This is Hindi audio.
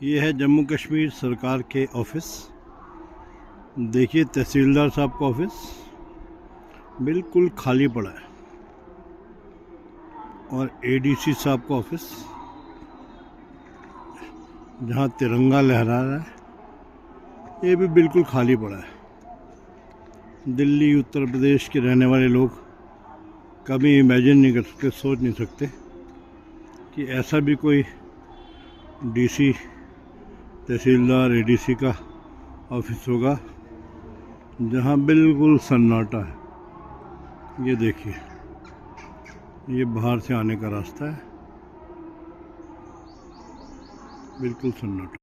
ये है जम्मू कश्मीर सरकार के ऑफिस। देखिए तहसीलदार साहब का ऑफिस बिल्कुल खाली पड़ा है और एडीसी साहब का ऑफिस जहाँ तिरंगा लहरा रहा है ये भी बिल्कुल खाली पड़ा है। दिल्ली उत्तर प्रदेश के रहने वाले लोग कभी इमेजिन नहीं कर सकते, सोच नहीं सकते कि ऐसा भी कोई डीसी तहसीलदार एडीसी का ऑफिस होगा जहां बिल्कुल सन्नाटा है। ये देखिए, ये बाहर से आने का रास्ता है, बिल्कुल सन्नाटा।